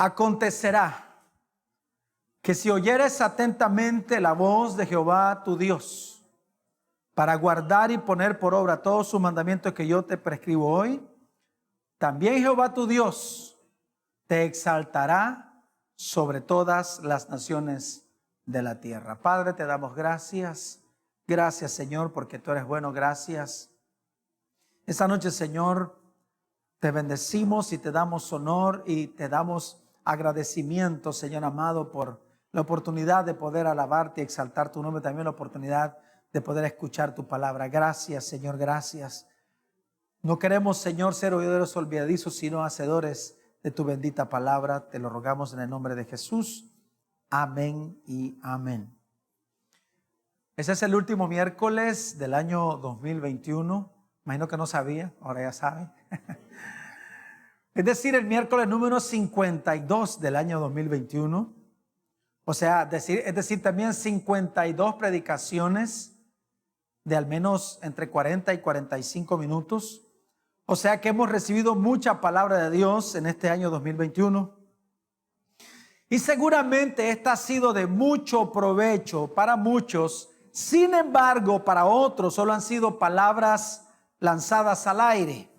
Acontecerá que si oyeres atentamente la voz de Jehová tu Dios, para guardar y poner por obra todos sus mandamientos que yo te prescribo hoy, también Jehová tu Dios te exaltará sobre todas las naciones de la tierra. Padre, te damos gracias. Gracias, Señor, porque tú eres bueno. Gracias. Esta noche, Señor, te bendecimos y te damos honor y te damos agradecimiento, Señor amado, por la oportunidad de poder alabarte y exaltar tu nombre. También la oportunidad de poder escuchar tu palabra. Gracias, Señor, gracias. No queremos, Señor, ser oidores olvidadizos, sino hacedores de tu bendita palabra. Te lo rogamos en el nombre de Jesús. Amén y amén. Ese es el último miércoles del año 2021. Imagino que no sabía, ahora ya sabe. Es decir, el miércoles número 52 del año 2021. O sea, es decir, también 52 predicaciones de al menos entre 40 y 45 minutos. O sea que hemos recibido mucha palabra de Dios en este año 2021. Y seguramente esta ha sido de mucho provecho para muchos. Sin embargo, para otros solo han sido palabras lanzadas al aire.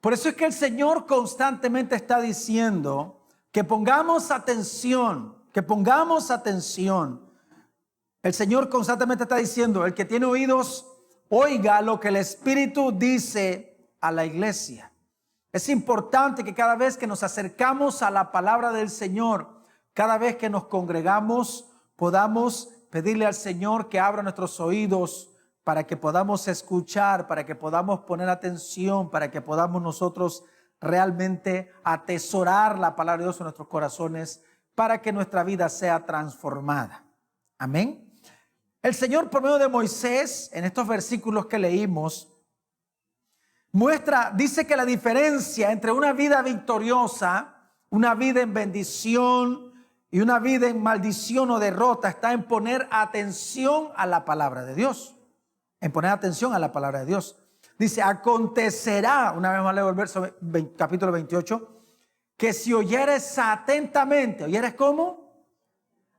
Por eso es que el Señor constantemente está diciendo que pongamos atención, que pongamos atención. El Señor constantemente está diciendo, el que tiene oídos, oiga lo que el Espíritu dice a la iglesia. Es importante que cada vez que nos acercamos a la palabra del Señor, cada vez que nos congregamos, podamos pedirle al Señor que abra nuestros oídos para que podamos escuchar, para que podamos poner atención, para que podamos nosotros realmente atesorar la palabra de Dios en nuestros corazones, para que nuestra vida sea transformada. Amén. El Señor, por medio de Moisés, en estos versículos que leímos, dice que la diferencia entre una vida victoriosa, una vida en bendición y una vida en maldición o derrota está en poner atención a la palabra de Dios. En poner atención a la palabra de Dios. Dice, acontecerá, una vez más leo el verso capítulo 28, que si oyeres atentamente, ¿oyeres cómo?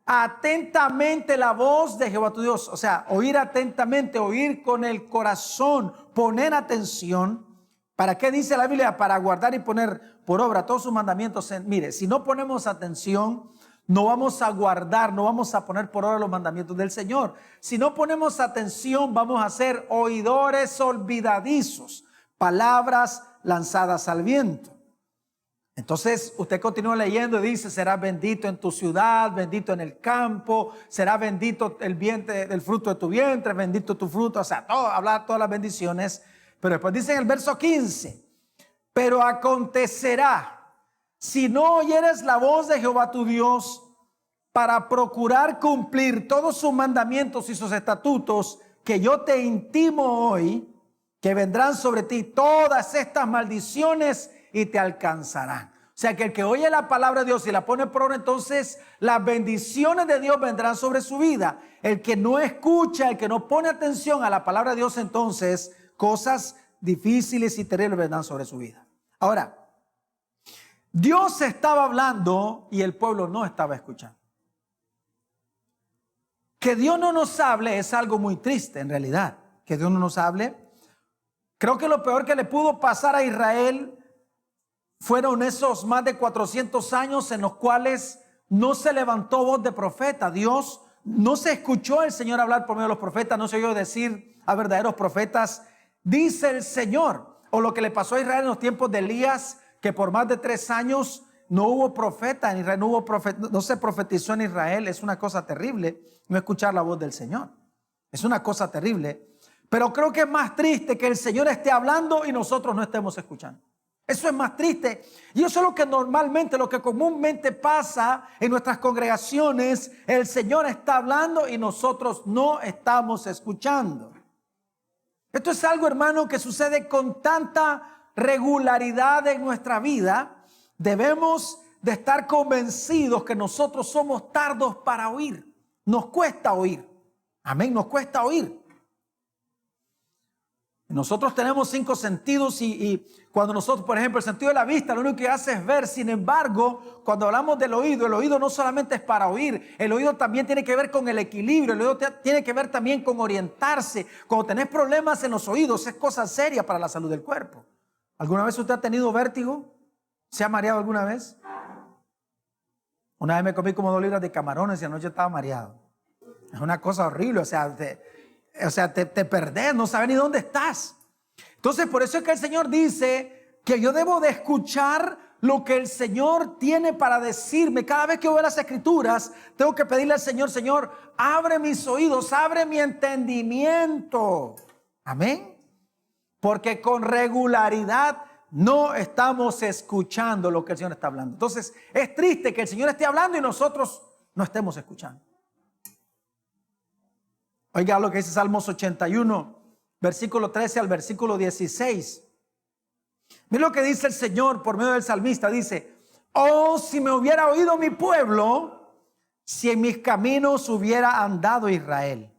Atentamente la voz de Jehová tu Dios. O sea, oír atentamente, oír con el corazón, poner atención. ¿Para qué dice la Biblia? Para guardar y poner por obra todos sus mandamientos. Mire, si no ponemos atención, no vamos a guardar, no vamos a poner por obra los mandamientos del Señor. Si no ponemos atención, vamos a ser oidores olvidadizos, palabras lanzadas al viento. Entonces usted continúa leyendo y dice, será bendito en tu ciudad, bendito en el campo, será bendito el vientre, el fruto de tu vientre, bendito tu fruto, o sea, hablar todas las bendiciones. Pero después dice en el verso 15, pero acontecerá, si no oyeres la voz de Jehová tu Dios para procurar cumplir todos sus mandamientos y sus estatutos que yo te intimo hoy, que vendrán sobre ti todas estas maldiciones y te alcanzarán. O sea que el que oye la palabra de Dios y la pone por obra, entonces las bendiciones de Dios vendrán sobre su vida. El que no escucha, el que no pone atención a la palabra de Dios, entonces cosas difíciles y terribles vendrán sobre su vida. Ahora, Dios estaba hablando y el pueblo no estaba escuchando. Que Dios no nos hable es algo muy triste en realidad. Que Dios no nos hable. Creo que lo peor que le pudo pasar a Israel fueron esos más de 400 años en los cuales no se levantó voz de profeta. Dios no se escuchó el Señor hablar por medio de los profetas, no se oyó decir a verdaderos profetas, dice el Señor. O lo que le pasó a Israel en los tiempos de Elías, que por más de 3 años no hubo profeta en Israel, no se profetizó en Israel. Es una cosa terrible no escuchar la voz del Señor. Es una cosa terrible. Pero creo que es más triste que el Señor esté hablando y nosotros no estemos escuchando. Eso es más triste. Y eso es lo que normalmente, lo que comúnmente pasa en nuestras congregaciones. El Señor está hablando y nosotros no estamos escuchando. Esto es algo, hermano, que sucede con tanta regularidad en nuestra vida. Debemos de estar convencidos que nosotros somos tardos para oír. Nos cuesta oír. Amén, nos cuesta oír. Nosotros tenemos 5 sentidos y cuando nosotros, por ejemplo, el sentido de la vista lo único que hace es ver. Sin embargo, cuando hablamos del oído, el oído no solamente es para oír, el oído también tiene que ver con el equilibrio, el oído tiene que ver también con orientarse. Cuando tenés problemas en los oídos es cosa seria para la salud del cuerpo. ¿Alguna vez usted ha tenido vértigo? ¿Se ha mareado alguna vez? Una vez me comí como 2 libras de camarones y anoche estaba mareado. Es una cosa horrible, o sea, te perdés, no sabes ni dónde estás. Entonces, por eso es que el Señor dice que yo debo de escuchar lo que el Señor tiene para decirme. Cada vez que veo las Escrituras, tengo que pedirle al Señor, Señor, abre mis oídos, abre mi entendimiento. Amén. Porque con regularidad no estamos escuchando lo que el Señor está hablando. Entonces, es triste que el Señor esté hablando y nosotros no estemos escuchando. Oiga lo que dice Salmos 81, versículo 13 al versículo 16. Mira lo que dice el Señor por medio del salmista. Dice: oh, si me hubiera oído mi pueblo, si en mis caminos hubiera andado Israel.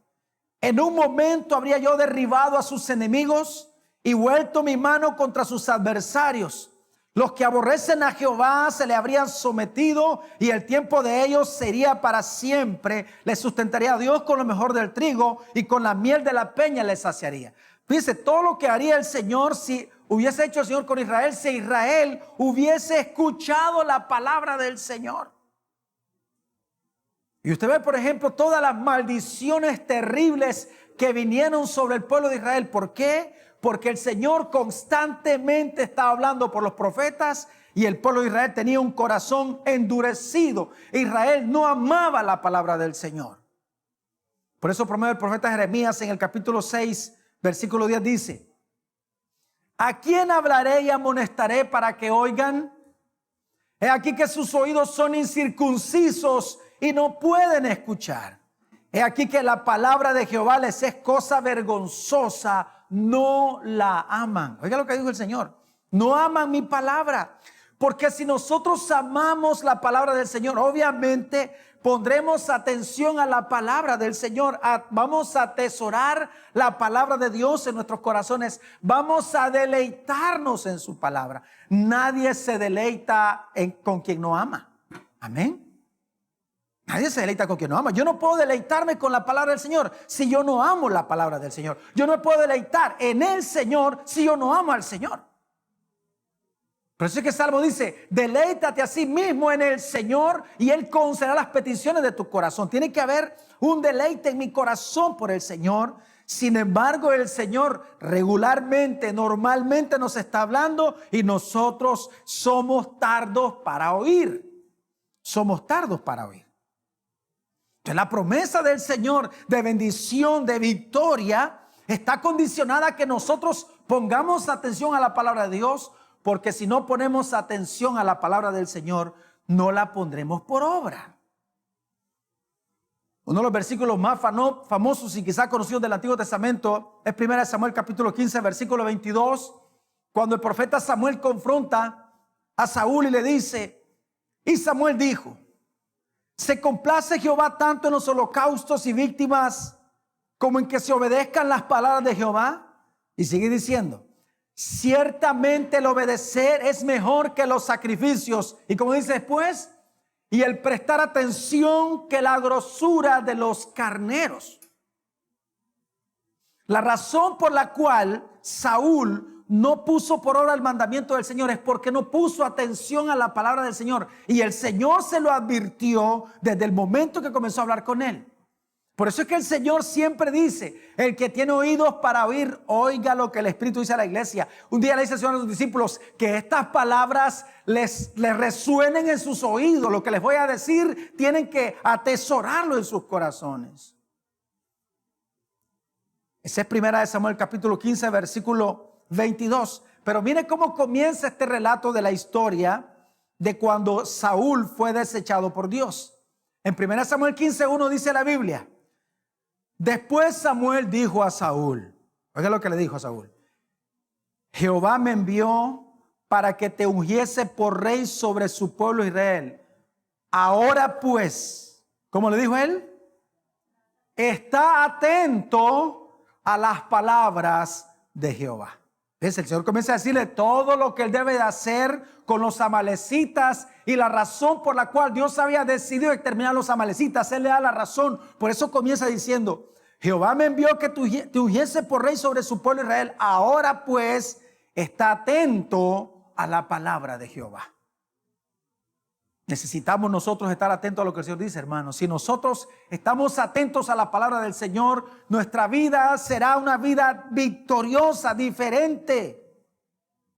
En un momento habría yo derribado a sus enemigos y vuelto mi mano contra sus adversarios. Los que aborrecen a Jehová se le habrían sometido y el tiempo de ellos sería para siempre. Les sustentaría a Dios con lo mejor del trigo y con la miel de la peña les saciaría. Dice, todo lo que haría el Señor si hubiese hecho el Señor con Israel, si Israel hubiese escuchado la palabra del Señor. Y usted ve, por ejemplo, todas las maldiciones terribles que vinieron sobre el pueblo de Israel. ¿Por qué? Porque el Señor constantemente estaba hablando por los profetas y el pueblo de Israel tenía un corazón endurecido. Israel no amaba la palabra del Señor. Por eso, por medio del profeta Jeremías, en el capítulo 6, versículo 10 dice: ¿a quién hablaré y amonestaré para que oigan? He aquí que sus oídos son incircuncisos y no pueden escuchar. He aquí que la palabra de Jehová les es cosa vergonzosa, no la aman. Oiga lo que dijo el Señor: no aman mi palabra. Porque si nosotros amamos la palabra del Señor, obviamente pondremos atención a la palabra del Señor. Vamos a atesorar la palabra de Dios en nuestros corazones. Vamos a deleitarnos en su palabra. Nadie se deleita con quien no ama. Amén. Nadie se deleita con quien no ama. Yo no puedo deleitarme con la palabra del Señor si yo no amo la palabra del Señor. Yo no puedo deleitar en el Señor si yo no amo al Señor. Por eso es que el Salmo dice: deleítate a sí mismo en el Señor y Él concederá las peticiones de tu corazón. Tiene que haber un deleite en mi corazón por el Señor. Sin embargo, el Señor regularmente, normalmente nos está hablando y nosotros somos tardos para oír. Somos tardos para oír. Entonces, la promesa del Señor de bendición, de victoria, está condicionada a que nosotros pongamos atención a la palabra de Dios, porque si no ponemos atención a la palabra del Señor, no la pondremos por obra. Uno de los versículos más famosos y quizás conocidos del Antiguo Testamento es 1 Samuel capítulo 15, versículo 22, cuando el profeta Samuel confronta a Saúl y le dice, y Samuel dijo: ¿se complace Jehová tanto en los holocaustos y víctimas como en que se obedezcan las palabras de Jehová? Y sigue diciendo: ciertamente el obedecer es mejor que los sacrificios. Y como dice después, y el prestar atención que la grosura de los carneros. La razón por la cual Saúl no puso por obra el mandamiento del Señor es porque no puso atención a la palabra del Señor. Y el Señor se lo advirtió desde el momento que comenzó a hablar con él. Por eso es que el Señor siempre dice: el que tiene oídos para oír, oiga lo que el Espíritu dice a la iglesia. Un día le dice el Señor a sus discípulos que estas palabras les resuenen en sus oídos. Lo que les voy a decir tienen que atesorarlo en sus corazones. Ese es 1 Samuel capítulo 15, versículo 22. Pero mire cómo comienza este relato de la historia de cuando Saúl fue desechado por Dios. En 1 Samuel 15:1 dice la Biblia: después Samuel dijo a Saúl, oiga lo que le dijo a Saúl: Jehová me envió para que te ungiese por rey sobre su pueblo Israel. Ahora pues, ¿cómo le dijo él? Está atento a las palabras de Jehová. ¿Ves? El Señor comienza a decirle todo lo que él debe de hacer con los amalecitas y la razón por la cual Dios había decidido exterminar a los amalecitas. Él le da la razón. Por eso comienza diciendo: Jehová me envió que te ungiese por rey sobre su pueblo Israel. Ahora pues está atento a la palabra de Jehová. Necesitamos nosotros estar atentos a lo que el Señor dice, hermanos. Si nosotros estamos atentos a la palabra del Señor, nuestra vida será una vida victoriosa, diferente.